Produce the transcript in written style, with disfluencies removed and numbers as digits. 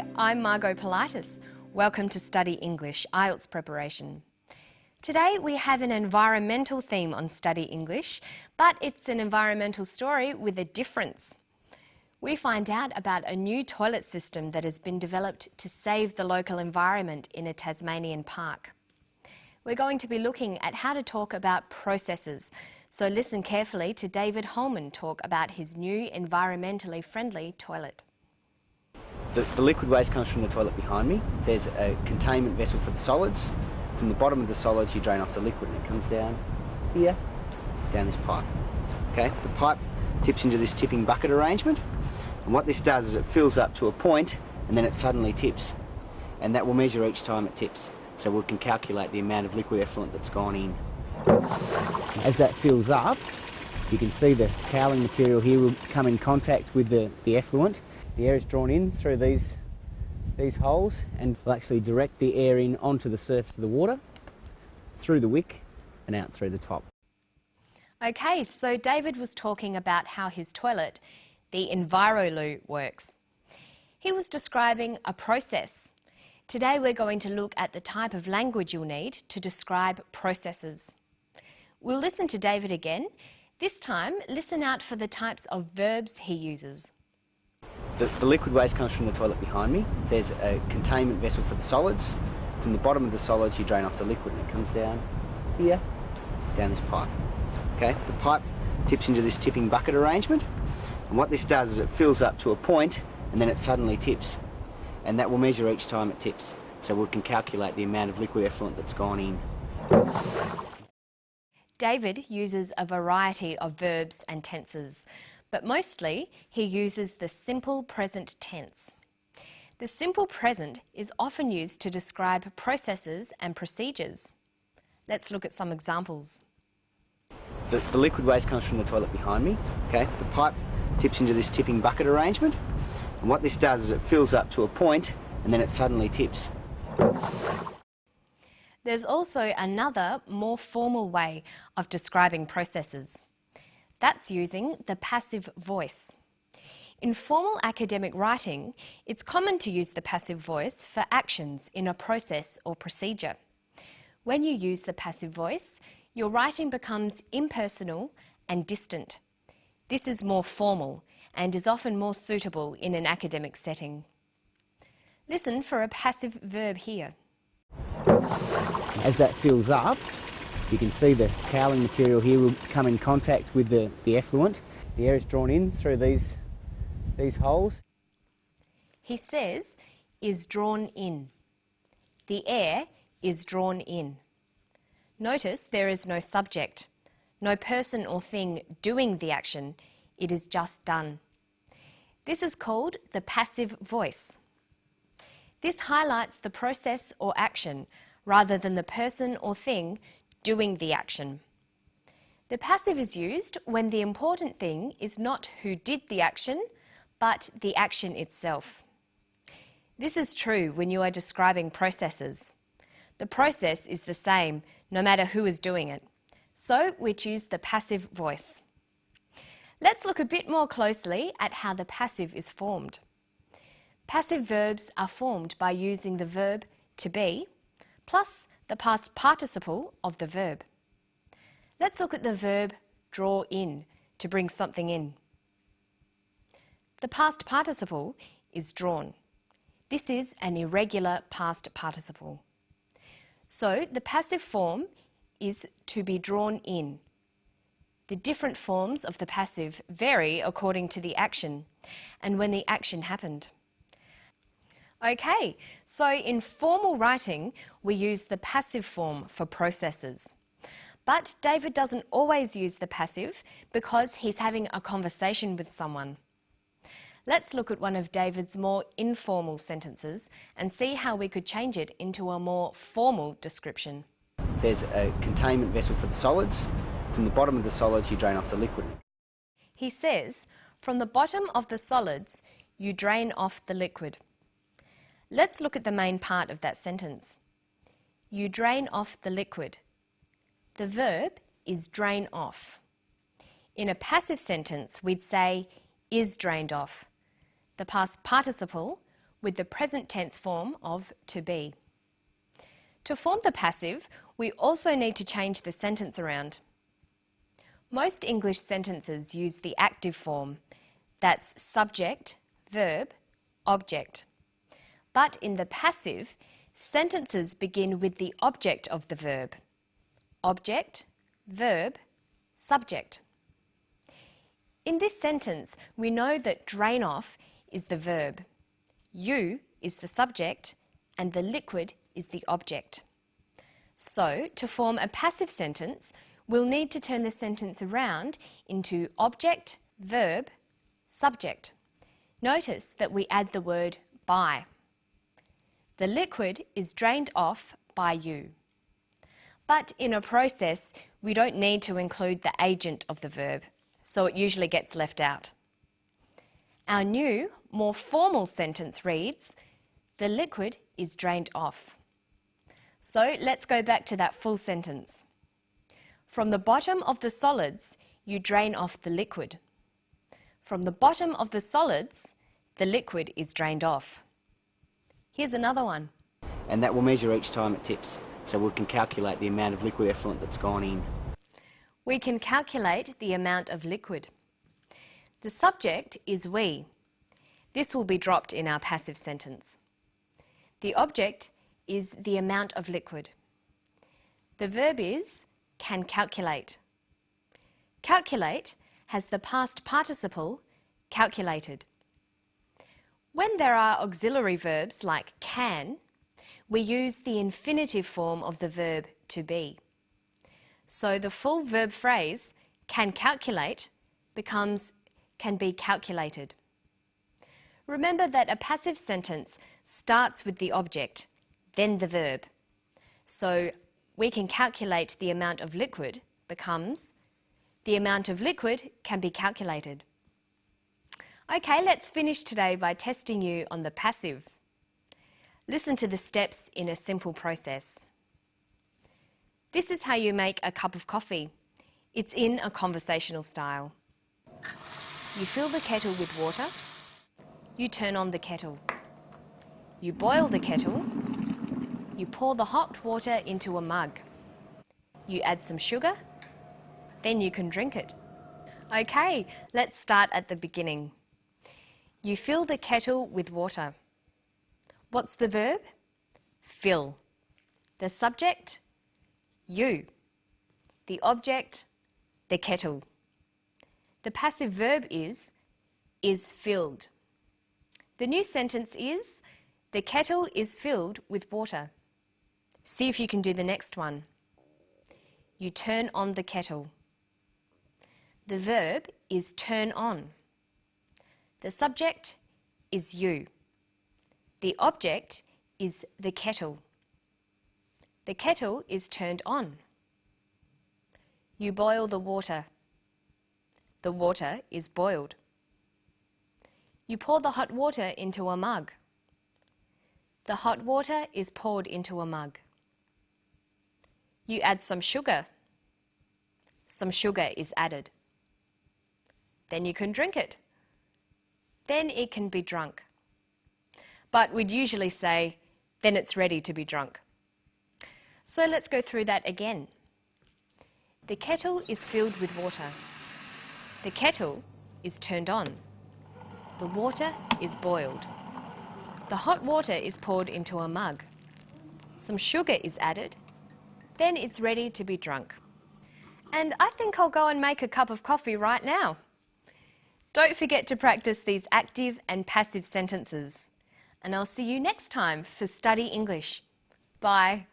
Hi, I'm Margot Politis. Welcome to Study English IELTS preparation. Today we have an environmental theme on Study English, but it's an environmental story with a difference. We find out about a new toilet system that has been developed to save the local environment in a Tasmanian park. We're going to be looking at how to talk about processes, so listen carefully to David Holman talk about his new environmentally friendly toilet. The liquid waste comes from the toilet behind me. There's a containment vessel for the solids. From the bottom of the solids you drain off the liquid and it comes down here, down this pipe. Okay, the pipe tips into this tipping bucket arrangement, and what this does is it fills up to a point and then it suddenly tips, and that will measure each time it tips, so we can calculate the amount of liquid effluent that's gone in. As that fills up, you can see the cowling material here will come in contact with the effluent. The air is drawn in through these holes and will actually direct the air in onto the surface of the water, through the wick and out through the top. Okay, so David was talking about how his toilet, the Enviro Loo, works. He was describing a process. Today we're going to look at the type of language you'll need to describe processes. We'll listen to David again. This time, listen out for the types of verbs he uses. The liquid waste comes from the toilet behind me. There's a containment vessel for the solids. From the bottom of the solids you drain off the liquid and it comes down here, down this pipe. Okay, the pipe tips into this tipping bucket arrangement, and what this does is it fills up to a point and then it suddenly tips, and that will measure each time it tips, so we can calculate the amount of liquid effluent that's gone in. David uses a variety of verbs and tenses, but mostly he uses the simple present tense. The simple present is often used to describe processes and procedures. Let's look at some examples. The liquid waste comes from the toilet behind me. Okay, the pipe tips into this tipping bucket arrangement, and what this does is it fills up to a point and then it suddenly tips. There's also another, more formal way of describing processes. That's using the passive voice. In formal academic writing, it's common to use the passive voice for actions in a process or procedure. When you use the passive voice, your writing becomes impersonal and distant. This is more formal and is often more suitable in an academic setting. Listen for a passive verb here. As that fills up, you can see the cowling material here will come in contact with the effluent. The air is drawn in through these holes. He says, is drawn in. The air is drawn in. Notice there is no subject, no person or thing doing the action, it is just done. This is called the passive voice. This highlights the process or action rather than the person or thing doing the action. The passive is used when the important thing is not who did the action, but the action itself. This is true when you are describing processes. The process is the same no matter who is doing it, so we choose the passive voice. Let's look a bit more closely at how the passive is formed. Passive verbs are formed by using the verb to be plus the past participle of the verb. Let's look at the verb draw in, to bring something in. The past participle is drawn. This is an irregular past participle. So the passive form is to be drawn in. The different forms of the passive vary according to the action and when the action happened. Okay, so in formal writing, we use the passive form for processes. But David doesn't always use the passive because he's having a conversation with someone. Let's look at one of David's more informal sentences and see how we could change it into a more formal description. There's a containment vessel for the solids. From the bottom of the solids you drain off the liquid. He says, from the bottom of the solids you drain off the liquid. Let's look at the main part of that sentence. You drain off the liquid. The verb is drain off. In a passive sentence, we'd say is drained off. The past participle with the present tense form of to be. To form the passive, we also need to change the sentence around. Most English sentences use the active form. That's subject, verb, object. But in the passive, sentences begin with the object of the verb. Object, verb, subject. In this sentence, we know that drain off is the verb, you is the subject, and the liquid is the object. So, to form a passive sentence, we'll need to turn the sentence around into object, verb, subject. Notice that we add the word by. The liquid is drained off by you. But in a process, we don't need to include the agent of the verb, so it usually gets left out. Our new, more formal sentence reads, the liquid is drained off. So let's go back to that full sentence. From the bottom of the solids, you drain off the liquid. From the bottom of the solids, the liquid is drained off. Here's another one. And that will measure each time it tips, so we can calculate the amount of liquid effluent that's gone in. We can calculate the amount of liquid. The subject is we. This will be dropped in our passive sentence. The object is the amount of liquid. The verb is can calculate. Calculate has the past participle calculated. When there are auxiliary verbs like can, we use the infinitive form of the verb to be. So the full verb phrase can calculate becomes can be calculated. Remember that a passive sentence starts with the object, then the verb. So we can calculate the amount of liquid becomes the amount of liquid can be calculated. Okay, let's finish today by testing you on the passive. Listen to the steps in a simple process. This is how you make a cup of coffee. It's in a conversational style. You fill the kettle with water. You turn on the kettle. You boil the kettle. You pour the hot water into a mug. You add some sugar. Then you can drink it. Okay, let's start at the beginning. You fill the kettle with water. What's the verb? Fill. The subject? You. The object? The kettle. The passive verb is filled. The new sentence is, the kettle is filled with water. See if you can do the next one. You turn on the kettle. The verb is turn on. The subject is you. The object is the kettle. The kettle is turned on. You boil the water. The water is boiled. You pour the hot water into a mug. The hot water is poured into a mug. You add some sugar. Some sugar is added. Then you can drink it. Then it can be drunk. But we'd usually say, then it's ready to be drunk. So let's go through that again. The kettle is filled with water. The kettle is turned on. The water is boiled. The hot water is poured into a mug. Some sugar is added. Then it's ready to be drunk. And I think I'll go and make a cup of coffee right now. Don't forget to practice these active and passive sentences. And I'll see you next time for Study English. Bye.